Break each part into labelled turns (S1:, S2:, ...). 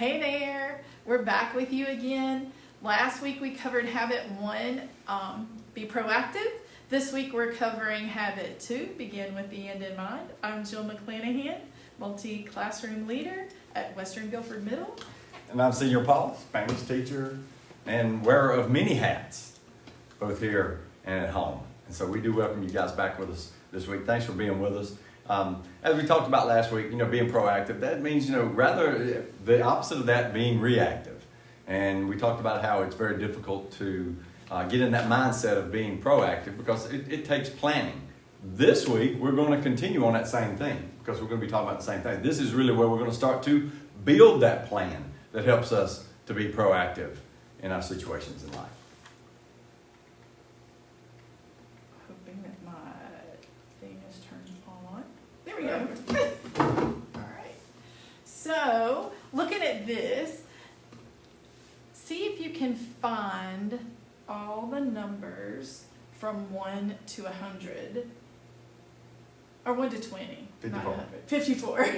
S1: Hey there, we're back with you again. Last week we covered habit 1, be proactive. This week we're covering habit 2, begin with the end in mind. I'm Jill McClanahan, multi-classroom leader at Western Guilford Middle.
S2: And I'm Senior Paul, Spanish teacher and wearer of many hats, both here and at home. And so we do welcome you guys back with us this week. Thanks for being with us. As we talked about last week, being proactive, that means, rather the opposite of that being reactive. And we talked about how it's very difficult to get in that mindset of being proactive because it takes planning. This week, we're going to continue on that same thing because we're going to be talking about the same thing. This is really where we're going to start to build that plan that helps us to be proactive in our situations in life.
S1: Hoping that my thing is turned on. There we go. All right. So, looking at this, see if you can find all the numbers from 1 to 100. Or 1 to 20.
S2: 54.
S1: Not 100. 54.
S2: Yeah,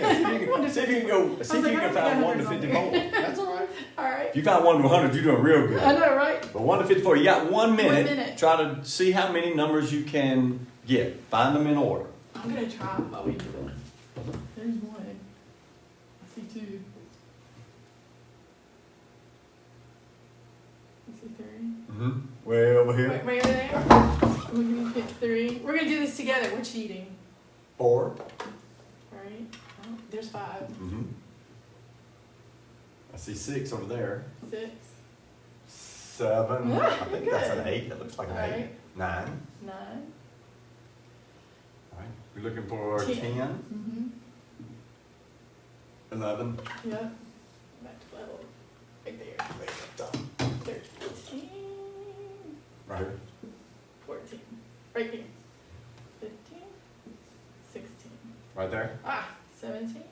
S2: see if you can find 1 to 54. That's all right.
S1: All right.
S2: If you found 1 to 100, you're doing real good.
S1: I know, right?
S2: But 1 to 54, you got 1 minute.
S1: 1 minute.
S2: Try to see how many numbers you can get. Find them in order.
S1: I'm going to try while we do it. There's 1. I see 2. I see 3.
S2: Mm-hmm. Way over here.
S1: Right over there. We're going to hit 3. We're going to do this together. We're cheating.
S2: 4.
S1: All right. Oh, there's 5.
S2: Mm-hmm. I see 6 over there.
S1: 6.
S2: 7.
S1: Yeah,
S2: I think
S1: you're
S2: that's
S1: good.
S2: an 8. That looks like an
S1: All
S2: 8.
S1: right.
S2: 9.
S1: 9.
S2: All right. We're looking for 10.
S1: Mm-hmm.
S2: 11.
S1: Yep. Back to 12. Right there. 13.
S2: Right here.
S1: 14. Right here. 15. 16.
S2: Right there.
S1: 17.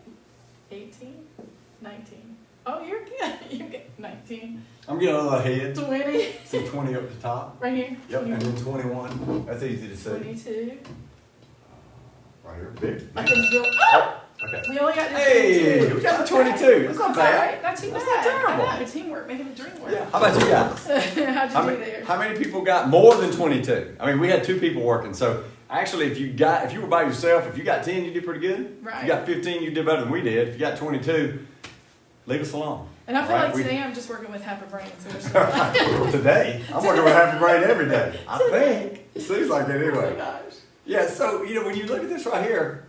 S1: 18. 19. Oh, you're good. You're good. 19.
S2: I'm getting a little ahead.
S1: 20.
S2: See 20 up the top.
S1: Right here.
S2: Yep. And then 21. That's easy to see.
S1: 22.
S2: Right here. Big.
S1: I can feel.
S2: Okay.
S1: We only got this
S2: Hey,
S1: 22.
S2: we got the 22. That's not
S1: That's
S2: bad.
S1: all right. Not too
S2: That's
S1: bad.
S2: not terrible.
S1: I know. Teamwork, making the dream work.
S2: Yeah. How about you guys?
S1: How'd you do there?
S2: How many people got more than 22? I mean, we had 2 people working. So actually, if you were by yourself, if you got 10, you did pretty good.
S1: Right.
S2: If you got 15, you did better than we did. If you got 22, leave us alone.
S1: And I feel
S2: Right,
S1: like
S2: we-
S1: today I'm just working with half a brain. So we're still
S2: Well, today, I'm working with half a brain every day. I think. It seems like it
S1: Oh my
S2: anyway.
S1: gosh.
S2: Yeah, so, when you look at this right here,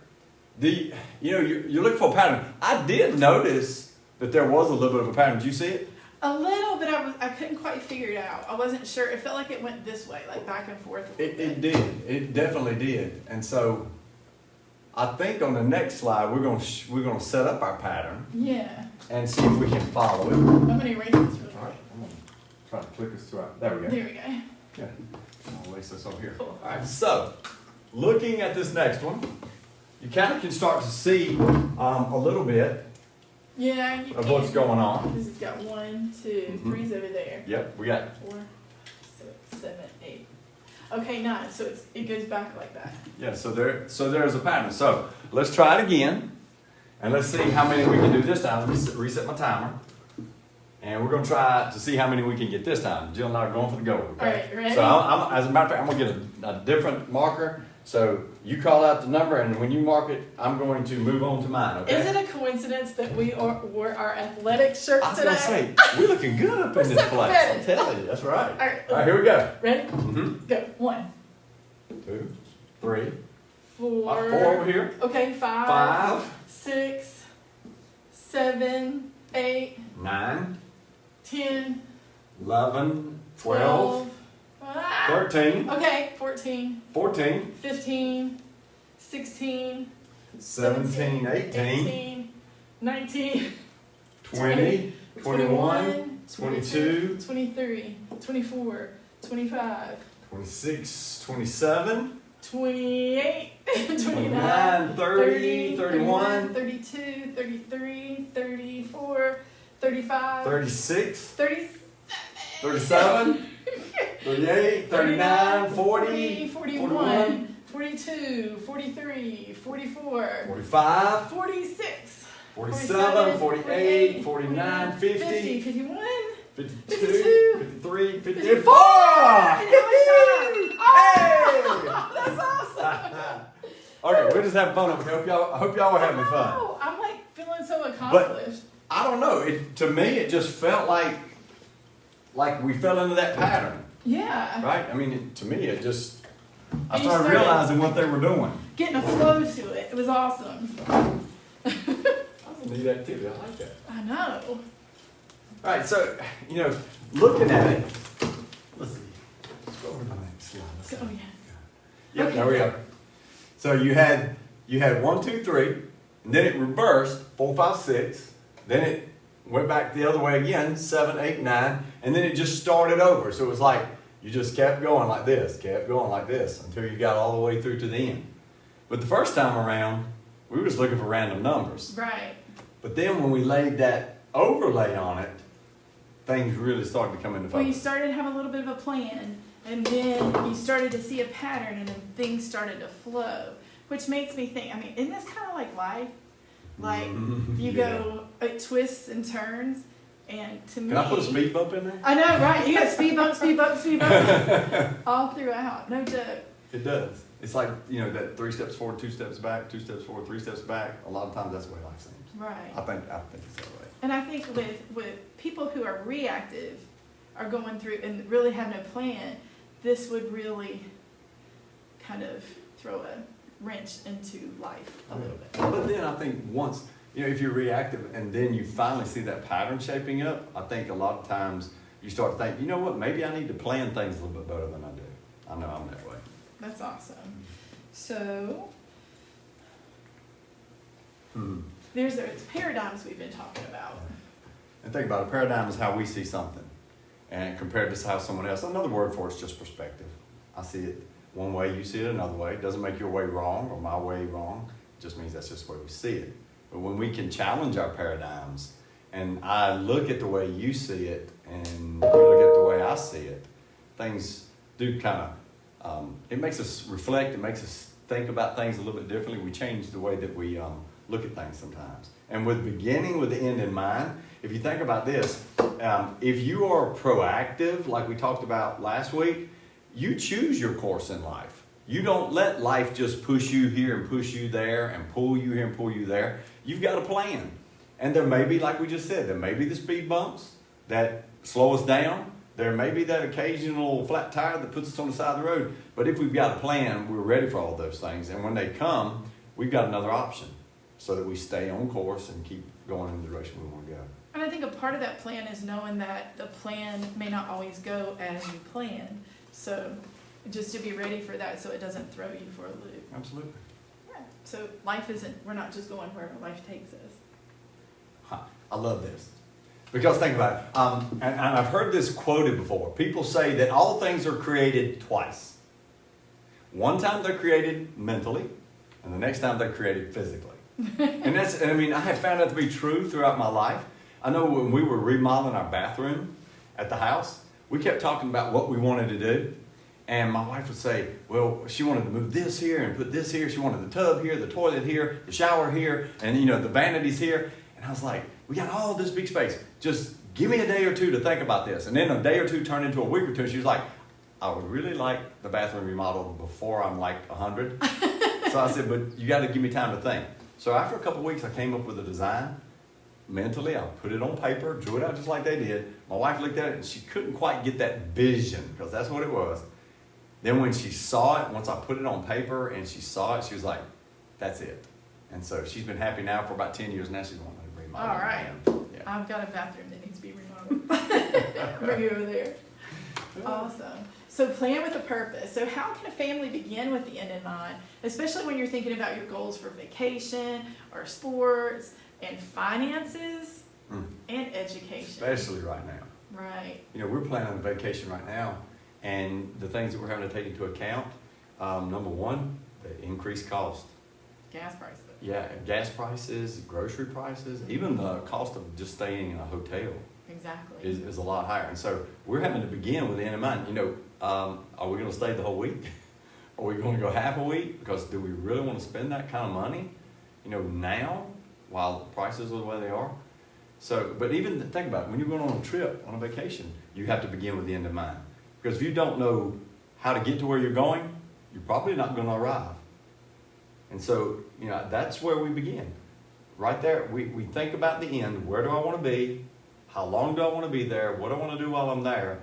S2: you're looking for a pattern. I did notice that there was a little bit of a pattern. Did you see it?
S1: A little, but I couldn't quite figure it out. I wasn't sure. It felt like it went this way, like back and forth.
S2: It did. It definitely did. And so, I think on the next slide, we're gonna set up our pattern
S1: Yeah.
S2: and see if we can follow it.
S1: I'm gonna erase this really
S2: All right,
S1: quick.
S2: I'm gonna try to click us to our, there we go.
S1: There we go.
S2: Yeah, I'll lace this over here.
S1: Cool.
S2: All right, so looking at this next one, you kind of can start to see a little bit
S1: Yeah. You
S2: of what's
S1: can.
S2: going on.
S1: This has got 1, 2,
S2: Mhm.
S1: 3's over there.
S2: Yep, we got,
S1: 4, 6, 7, 8. Okay, 9. So it goes back like that.
S2: yeah, so there's a pattern. So let's try it again, and let's see how many we can do this time. Let me reset my timer. And we're going to try to see how many we can get this time. Jill and I are going for the gold, okay?
S1: All right, ready?
S2: So as a matter of fact, I'm going to get a different marker. So you call out the number, and when you mark it, I'm going to move on to mine, okay?
S1: Is it a coincidence that we wore our athletic shirts
S2: I was
S1: today?
S2: going to say, we're looking good up in this
S1: so
S2: place. I'm
S1: competitive.
S2: telling you, that's right.
S1: All right,
S2: Here we go.
S1: ready?
S2: Mm-hmm.
S1: Go. 1,
S2: 2, 3,
S1: 4.
S2: 4 over here.
S1: Okay, 5,
S2: 5,
S1: 6, 7, 8,
S2: 9,
S1: 10,
S2: 11, 12, 13,
S1: Okay, 14,
S2: 14,
S1: 15, 16,
S2: 17, 18,
S1: 18, 19,
S2: 20, 21, 22,
S1: 23, 24, 25,
S2: 26, 27,
S1: 28,
S2: 29, 30, 31,
S1: 32, 33, 34, 35,
S2: 36,
S1: 37,
S2: 37, 38, 39, 40,
S1: 41, 42, 43, 44,
S2: 45,
S1: 46,
S2: 47, 48, 49, 50,
S1: 51,
S2: 52,
S1: 52,
S2: 53,
S1: 54!
S2: 54!
S1: And how much time?
S2: Hey!
S1: That's awesome!
S2: Okay, we're just having fun over here. I hope y'all are having fun.
S1: Oh, I'm like feeling so accomplished.
S2: I don't know. To me, it just felt like we fell into that pattern,
S1: Yeah.
S2: right? I mean, to me, it just, I
S1: And you
S2: started
S1: started-
S2: realizing what they were doing.
S1: Getting a flow to it. It was awesome.
S2: That's a neat activity. I like that.
S1: I know.
S2: All right, so, looking at it, let's see. Let's go over to the next slide. Let's see.
S1: Oh, yeah.
S2: Yep,
S1: Okay.
S2: there we go. So you had 1, 2, 3, and then it reversed 4, 5, 6. Then it went back the other way again, 7, 8, 9, and then it just started over. So it was like you just kept going like this, until you got all the way through to the end. But the first time around, we were just looking for random numbers.
S1: Right.
S2: But then when we laid that overlay on it, things really started to come into
S1: Well, you
S2: focus.
S1: started to have a little bit of a plan, and then you started to see a pattern, and then things started to flow, which makes me think, I mean, isn't this kind of like life? Like, you go, it twists and turns, and to me...
S2: Can I put a speed bump in there?
S1: I know, right? You got speed bump, speed bump, speed bump, all throughout. No joke.
S2: It does. It's like, that 3 steps forward, 2 steps back, 2 steps forward, 3 steps back. A lot of times that's the way life seems.
S1: Right.
S2: I think it's that way.
S1: And I think with people who are reactive, are going through and really have no plan, this would really kind of throw a wrench into life a little bit.
S2: But then I think once, if you're reactive and then you finally see that pattern shaping up, I think a lot of times you start to think, you know what, maybe I need to plan things a little bit better than I do. I know I'm that way.
S1: That's awesome. So there's the paradigms we've been talking about.
S2: And think about it, paradigm is how we see something. And compared to how someone else, another word for it is just perspective. I see it one way, you see it another way. It doesn't make your way wrong or my way wrong. It just means that's just the way we see it. But when we can challenge our paradigms, and I look at the way you see it, and you look at the way I see it, things do kind of, it makes us reflect, it makes us think about things a little bit differently. We change the way that we look at things sometimes. And with beginning with the end in mind, if you think about this, if you are proactive, like we talked about last week, you choose your course in life. You don't let life just push you here and push you there and pull you here and pull you there. You've got a plan. And there may be, like we just said, there may be the speed bumps that slow us down. There may be that occasional flat tire that puts us on the side of the road. But if we've got a plan, we're ready for all those things. And when they come, we've got another option so that we stay on course and keep going in the direction we want to go.
S1: And I think a part of that plan is knowing that the plan may not always go as you planned. So just to be ready for that so it doesn't throw you for a loop.
S2: Absolutely.
S1: Yeah. So life isn't, we're not just going wherever life takes us.
S2: I love this. Because think about it, and I've heard this quoted before. People say that all things are created twice. One time they're created mentally, and the next time they're created physically. And I have found that to be true throughout my life. I know when we were remodeling our bathroom at the house, we kept talking about what we wanted to do. And my wife would say, well, she wanted to move this here and put this here. She wanted the tub here, the toilet here, the shower here, and the vanities here. And I was like, we got all this big space. Just give me a day or two to think about this. And then a day or two turned into a week or two. And she was like, I would really like the bathroom remodeled before I'm like 100. So I said, but you got to give me time to think. So after a couple of weeks, I came up with a design. Mentally, I put it on paper, drew it out just like they did. My wife looked at it and she couldn't quite get that vision because that's what it was. Then when she saw it, once I put it on paper and she saw it, she was like, that's it. And so she's been happy now for about 10 years. Now she's wanting to remodel.
S1: All right.
S2: Yeah.
S1: I've got a bathroom that needs to be remodeled. Bring you over there. Awesome. So plan with a purpose. So how can a family begin with the end in mind, especially when you're thinking about your goals for vacation or sports and finances and education?
S2: Especially right now.
S1: Right.
S2: We're planning a vacation right now, and the things that we're having to take into account, number one, the increased cost.
S1: Gas prices.
S2: Yeah, gas prices, grocery prices, even the cost of just staying in a hotel
S1: Exactly.
S2: is a lot higher. And so we're having to begin with the end in mind. Are we going to stay the whole week? Are we going to go half a week? Because do we really want to spend that kind of money? Now, while the prices are the way they are. So, but even think about it, when you're going on a trip, on a vacation, you have to begin with the end in mind. Because if you don't know how to get to where you're going, you're probably not going to arrive. And so, that's where we begin. Right there, we think about the end. Where do I want to be? How long do I want to be there? What do I want to do while I'm there?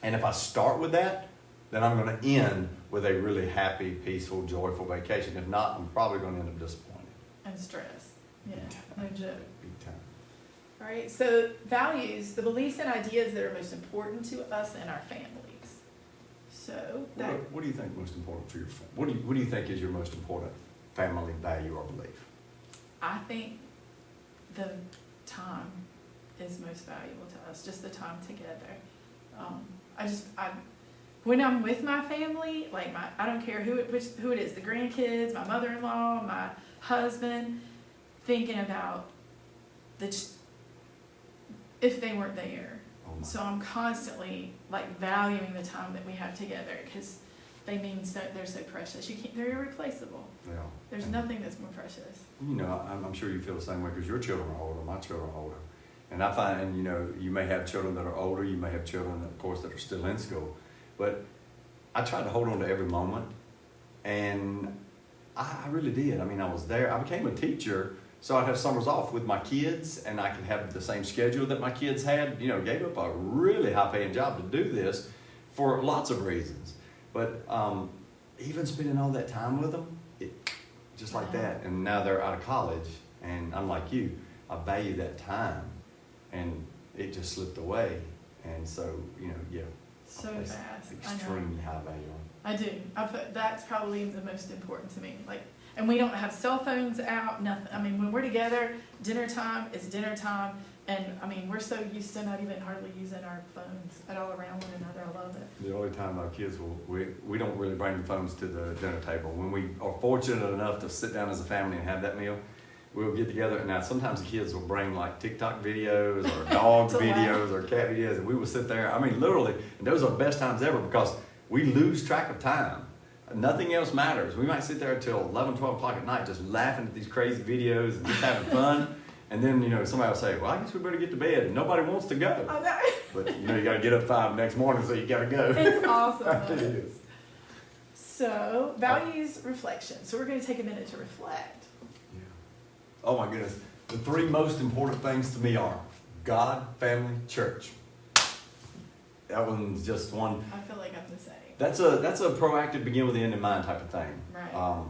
S2: And if I start with that, then I'm going to end with a really happy, peaceful, joyful vacation. If not, I'm probably going to end up disappointed.
S1: And stress. Yeah, no joke.
S2: Big time.
S1: All right, so values, the beliefs and ideas that are most important to us and our families. So that.
S2: What do you think most important for your family? What do you think is your most important family value or belief?
S1: I think the time is most valuable to us, just the time together. When I'm with my family, like I don't care who it is, the grandkids, my mother-in-law, my husband, thinking about if they weren't there.
S2: Oh,
S1: So I'm constantly like valuing the time that we have together because they're so precious. They're irreplaceable.
S2: yeah.
S1: There's nothing that's more precious.
S2: I'm sure you feel the same way because your children are older, my children are older. And I find, you may have children that are older, you may have children, of course, that are still in school. But I tried to hold on to every moment, and I really did. I mean, I was there. I became a teacher, so I'd have summers off with my kids, and I could have the same schedule that my kids had. Gave up a really high-paying job to do this for lots of reasons. But even spending all that time with them, just like that. And now they're out of college, and I'm like you. I value that time, and it just slipped away. And so,
S1: So
S2: I place
S1: fast.
S2: extremely high value on it.
S1: I do. That's probably the most important to me. And we don't have cell phones out, nothing. I mean, when we're together, dinner time is dinner time. And I mean, we're so used to not even hardly using our phones at all around one another. I love it.
S2: The only time our kids we don't really bring the phones to the dinner table. When we are fortunate enough to sit down as a family and have that meal, we'll get together. And now sometimes the kids will bring like TikTok videos or dog videos or cat videos, and we will sit there. I mean, literally, and those are the best times ever because we lose track of time. Nothing else matters. We might sit there until 11, 12 o'clock at night just laughing at these crazy videos and just having fun. And then, somebody will say, well, I guess we better get to bed. And nobody wants to go.
S1: I know.
S2: But, you got to get up 5 the next morning, so you got to go.
S1: It's awesome.
S2: It is.
S1: So, values reflection. So we're going to take a minute to reflect.
S2: Yeah. Oh, my goodness. The 3 most important things to me are God, family, church. That one's just one.
S1: I feel like I'm the same.
S2: That's a proactive begin with the end in mind type of thing.
S1: Right.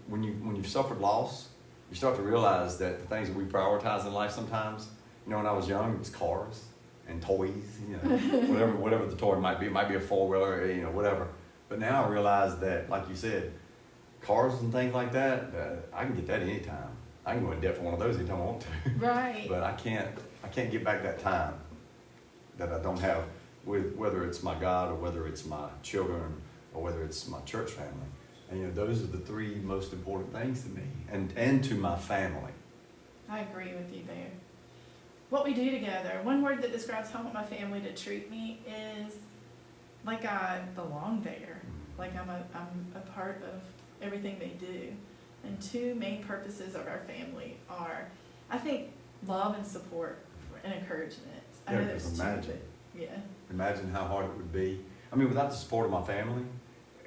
S2: When you've suffered loss, you start to realize that the things that we prioritize in life sometimes, when I was young, it was cars and toys, whatever the toy might be. It might be a 4-wheeler, whatever. But now I realize that, like you said, cars and things like that, I can get that anytime. I can go in debt for one of those anytime I want to.
S1: Right.
S2: But I can't get back that time that I don't have with whether it's my God or whether it's my children or whether it's my church family. And those are the 3 most important things to me and to my family.
S1: I agree with you there. What we do together, one word that describes how I want my family to treat me is like I belong there. Like I'm a part of everything they do. And 2 main purposes of our family are, I think, love and support and encouragement. I know there's 2,
S2: imagine.
S1: Yeah.
S2: Imagine how hard it would be. I mean, without the support of my family,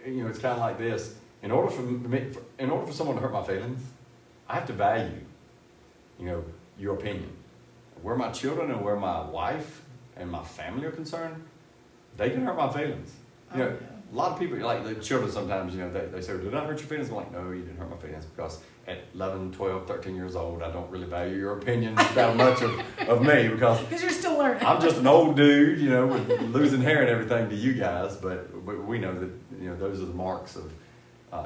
S2: it's kind of like this. In order for someone to hurt my feelings, I have to value, your opinion. Where my children and where my wife and my family are concerned, they can hurt my feelings.
S1: Yeah.
S2: A lot of people, like the children sometimes, they say, did I hurt your feelings? I'm like, no, you didn't hurt my feelings because at 11, 12, 13 years old, I don't really value your opinion that much of me because
S1: you're still learning.
S2: I'm just an old dude, with losing hair and everything to you guys, but we know that, those are the marks of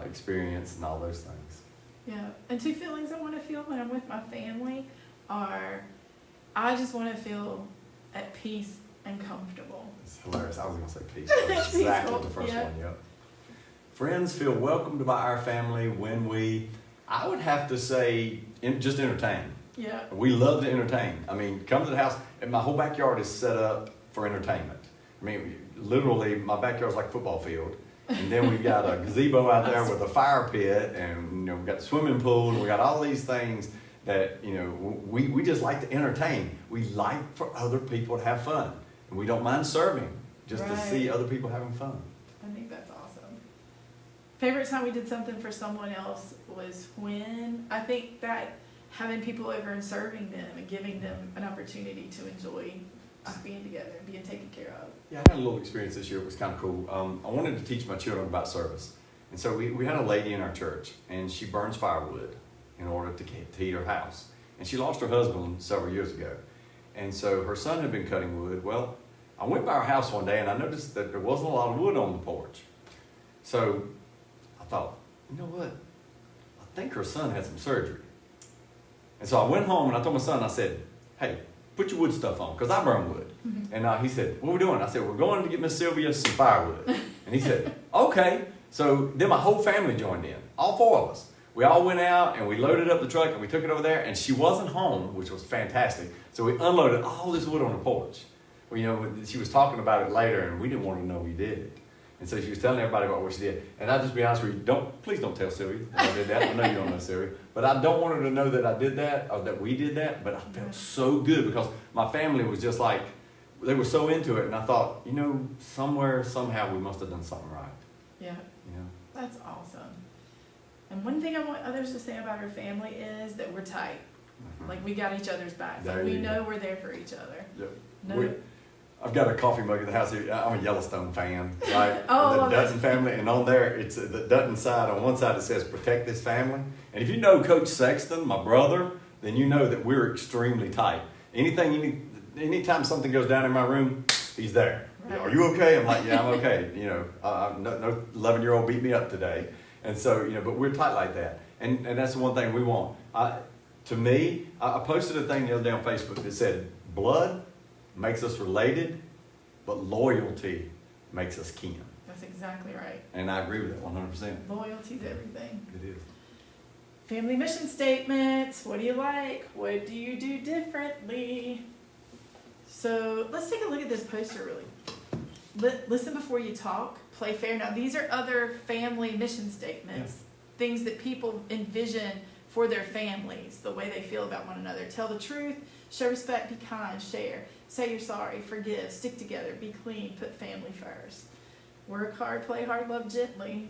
S2: experience and all those things.
S1: Yeah, and 2 feelings I want to feel when I'm with my family are, I just want to feel at peace and comfortable.
S2: It's hilarious. I was going to say peace. That's exactly the first one, yep. Friends feel welcomed by our family when I would have to say, just entertain.
S1: Yeah.
S2: We love to entertain. I mean, come to the house, and my whole backyard is set up for entertainment. I mean, literally, my backyard's like a football field. And then we've got a gazebo out there with a fire pit, and we've got the swimming pool, and we got all these things that, you know, we just like to entertain. We like for other people to have fun. And we don't mind serving just to see other people having fun.
S1: I think that's awesome. Favorite time we did something for someone else was when, I think that having people over and serving them and giving them an opportunity to enjoy us being together and being taken care of.
S2: Yeah, I had a little experience this year. It was kind of cool. I wanted to teach my children about service. And so we had a lady in our church, and she burns firewood in order to heat her house. And she lost her husband several years ago. And so her son had been cutting wood. Well, I went by her house one day, and I noticed that there wasn't a lot of wood on the porch. So I thought, you know what? I think her son had some surgery. And so I went home, and I told my son, I said, hey, put your wood stuff on, because I burn wood. Mm-hmm. And he said, what are we doing? I said, we're going to get Miss Sylvia some firewood. And he said, okay. So then my whole family joined in, all 4 of us. We all went out and we loaded up the truck and we took it over there, and she wasn't home, which was fantastic. So we unloaded all this wood on the porch. Well, you know, she was talking about it later, and we didn't want to know we did it. And so she was telling everybody about what she did. And I'll just be honest with you, please don't tell Sylvia that I did that. I know you don't know Sylvia. But I don't want her to know that I did that, or that we did that. But I felt so good because my family was just like, they were so into it. And I thought, you know, somewhere, somehow we must have done something right.
S1: Yeah.
S2: You know?
S1: That's awesome. And one thing I want others to say about our family is that we're tight. Mm-hmm. Like, we got each other's backs. Like, we know we're there for each other.
S2: Yep.
S1: No.
S2: I've got a coffee mug at the house here. I'm a Yellowstone fan, right?
S1: Oh,
S2: the Dutton family, and on there, it's the Dutton side. On one side, it says "Protect this family." And if you know Coach Sexton, my brother, then you know that we're extremely tight. Anytime something goes down in my room, he's there. Right. Are you okay? I'm like, yeah, I'm okay. You know, no 11-year-old beat me up today, and so you know, but we're tight like that, and that's the one thing we want. To me, I posted a thing the other day on Facebook that said, "Blood makes us related, but loyalty makes us kin."
S1: That's exactly right.
S2: And I agree with that 100%.
S1: Loyalty's everything.
S2: It is.
S1: Family mission statements. What do you like? What do you do differently? So let's take a look at this poster really. Listen before you talk. Play fair. Now, these are other family mission statements. Things that people envision for their families, the way they feel about one another. Tell the truth, show respect, be kind, share, say you're sorry, forgive, stick together, be clean, put family first. Work hard, play hard, love gently.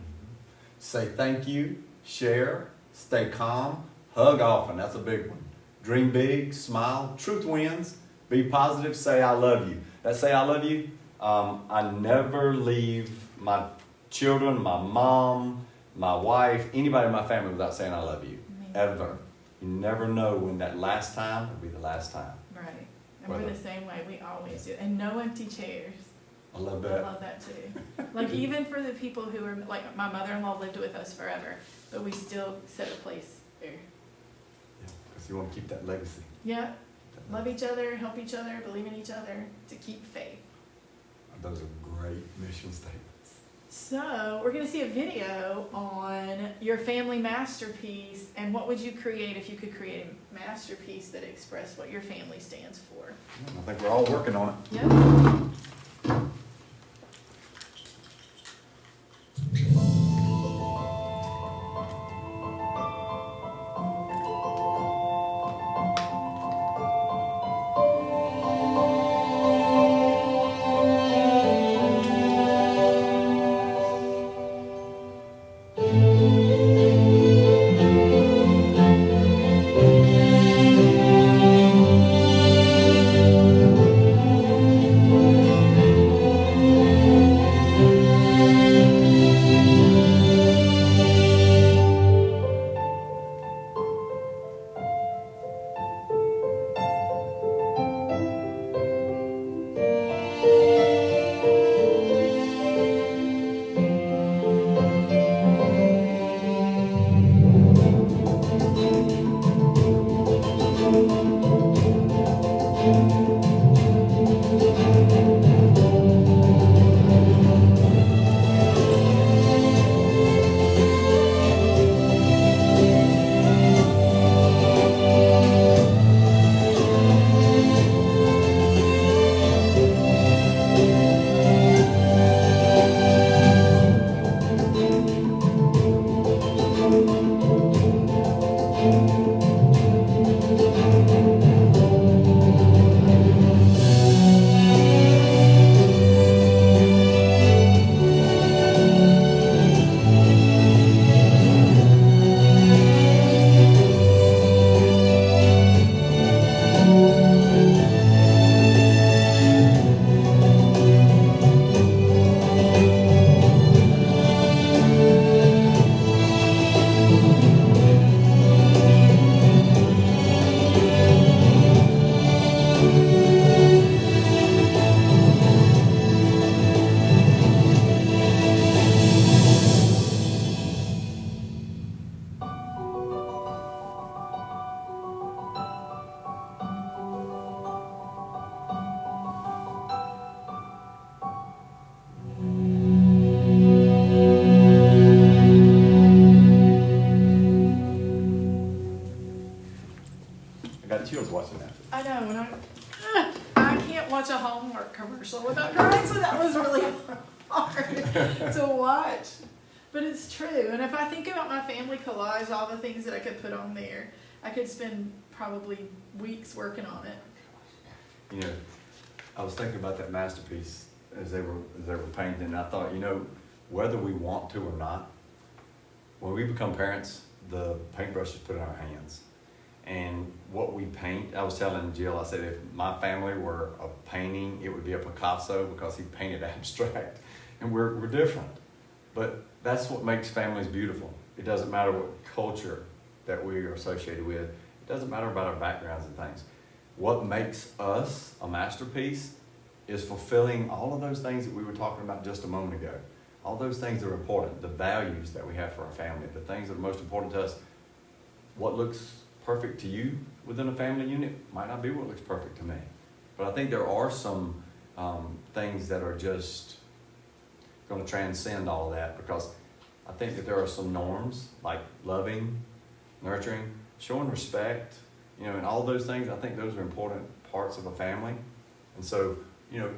S2: Say thank you, share, stay calm, hug often. That's a big one. Dream big, smile, truth wins, be positive, say I love you. That say I love you, I never leave my children, my mom, my wife, anybody in my family without saying I love you. Ever. You never know when that last time will be the last time.
S1: Right. And we're the same way. We always do. And no empty chairs.
S2: I love that.
S1: I love that too. Like, even for the people who are, like, my mother-in-law lived with us forever, but we still set a place there.
S2: Yeah, because you want to keep that legacy.
S1: Yeah. Love each other, help each other, believe in each other, to keep faith.
S2: Those are great mission statements.
S1: So we're going to see a video on your family masterpiece, and what would you create if you could create a masterpiece that expressed what your family stands for?
S2: I think we're all working on it.
S1: Yep. commercial without crying, so that was really hard to watch. But it's true, and if I think about my family collage, all the things that I could put on there, I could spend probably weeks working on it.
S2: You know, I was thinking about that masterpiece as they were painting, and I thought, you know, whether we want to or not, when we become parents, the paintbrush is put in our hands. And what we paint, I was telling Jill, I said if my family were a painting, it would be a Picasso because he painted abstract. And we're different. But that's what makes families beautiful. It doesn't matter what culture that we are associated with. It doesn't matter about our backgrounds and things. What makes us a masterpiece is fulfilling all of those things that we were talking about just a moment ago. All those things that are important, the values that we have for our family, the things that are most important to us. What looks perfect to you within a family unit might not be what looks perfect to me. But I think there are some things that are just going to transcend all of that, because I think that there are some norms like loving, nurturing, showing respect, you know, and all those things. I think those are important parts of a family. And so, you know,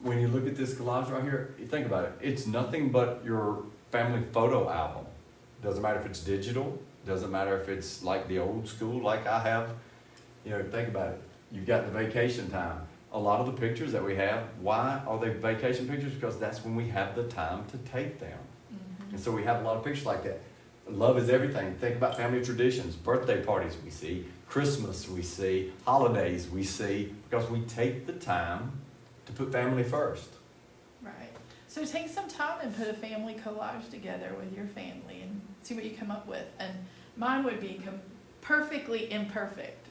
S2: when you look at this collage right here, you think about it. It's nothing but your family photo album. Doesn't matter if it's digital. Doesn't matter if it's like the old school like I have. You know, think about it. You've got the vacation time. A lot of the pictures that we have, why are they vacation pictures? Because that's when we have the time to take them. Mm-hmm. And so we have a lot of pictures like that. Love is everything. Think about family traditions, birthday parties we see, Christmas we see, holidays we see, because we take the time to put family first.
S1: Right. So take some time and put a family collage together with your family and see what you come up with. And mine would be perfectly imperfect,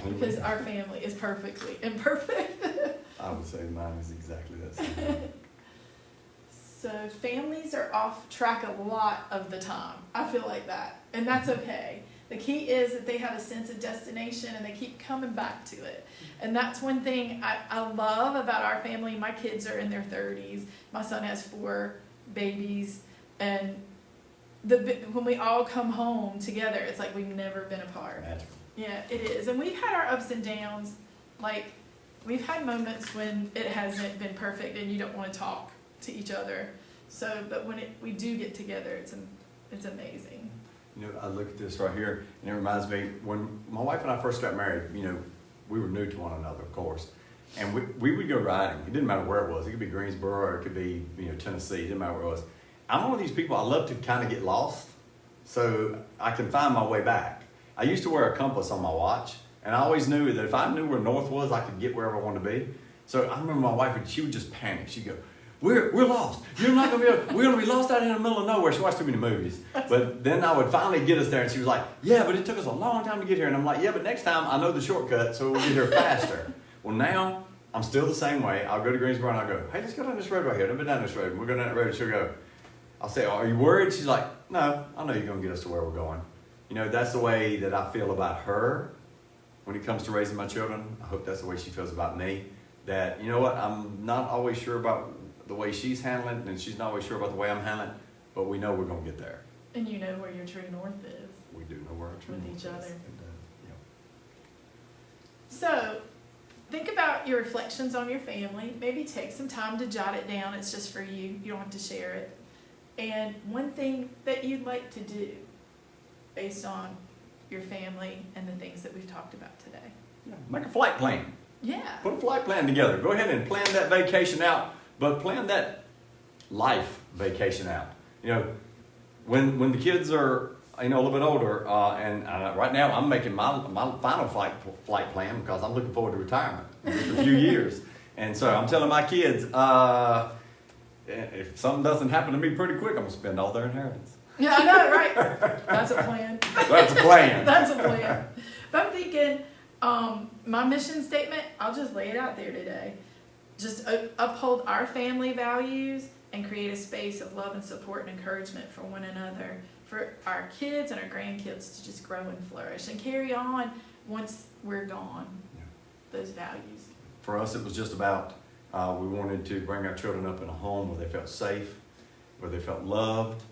S1: because our family is perfectly imperfect.
S2: I would say mine is exactly that same.
S1: So families are off track a lot of the time. I feel like that. And that's okay. The key is that they have a sense of destination and they keep coming back to it. And that's one thing I love about our family. My kids are in their 30s. My son has 4 babies. And when we all come home together, it's like we've never been apart.
S2: Magical.
S1: Yeah, it is. And we've had our ups and downs. Like, we've had moments when it hasn't been perfect and you don't want to talk to each other. So, but when we do get together, it's amazing.
S2: You know, I look at this right here, and it reminds me, when my wife and I first got married, you know, we were new to one another, of course. And we would go riding. It didn't matter where it was. It could be Greensboro, or it could be, you know, Tennessee. It didn't matter where it was. I'm one of these people, I love to kind of get lost so I can find my way back. I used to wear a compass on my watch, and I always knew that if I knew where north was, I could get wherever I wanted to be. So I remember my wife, she would just panic. She'd go, we're lost. You're not gonna we're gonna be lost out in the middle of nowhere. She watched too many movies. But then I would finally get us there, and she was like, yeah, but it took us a long time to get here. And I'm like, yeah, but next time I know the shortcut, so we'll get here faster. Well, now I'm still the same way. I'll go to Greensboro and I'll go, hey, let's go down this road right here. I've been down this road. We'll go down that road, and she'll go, I'll say, are you worried? She's like, no, I know you're gonna get us to where we're going. You know, that's the way that I feel about her when it comes to raising my children. I hope that's the way she feels about me. That, you know what, I'm not always sure about the way she's handling it, and she's not always sure about the way I'm handling it, but we know we're going to get there.
S1: And you know where your true north is.
S2: We do know where our true north is.
S1: With each other.
S2: Yeah.
S1: So, think about your reflections on your family. Maybe take some time to jot it down. It's just for you. You don't have to share it. And one thing that you'd like to do based on your family and the things that we've talked about today.
S2: Yeah. Make a flight plan.
S1: Yeah.
S2: Put a flight plan together. Go ahead and plan that vacation out, but plan that life vacation out. You know, when the kids are, you know, a little bit older, and right now I'm making my final flight plan because I'm looking forward to retirement in just a few years. And so I'm telling my kids, if something doesn't happen to me pretty quick, I'm going to spend all their inheritance.
S1: Yeah, I know, right? That's a plan.
S2: That's a plan.
S1: That's a plan. But I'm thinking, my mission statement, I'll just lay it out there today. Just uphold our family values and create a space of love and support and encouragement for one another, for our kids and our grandkids to just grow and flourish and carry on once we're gone, those values.
S2: For us, it was just about, we wanted to bring our children up in a home where they felt safe, where they felt loved,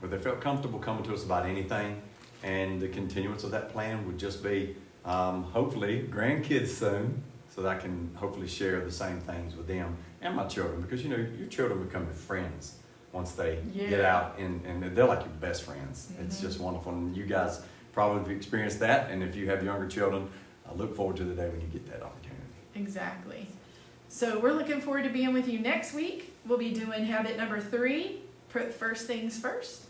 S2: where they felt comfortable coming to us about anything. And the continuance of that plan would just be, hopefully, grandkids soon. so that I can hopefully share the same things with them and my children, because you know your children become your friends once they get out, and they're like your best friends. It's just wonderful, and you guys probably have experienced that, and if you have younger children, I look forward to the day when you get that opportunity.
S1: Exactly. So we're looking forward to being with you next week. We'll be doing habit number 3, put first things first.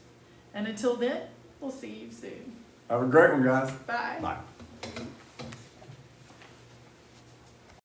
S1: And until then, we'll see you soon.
S2: Have a great one, guys.
S1: Bye.
S2: Bye.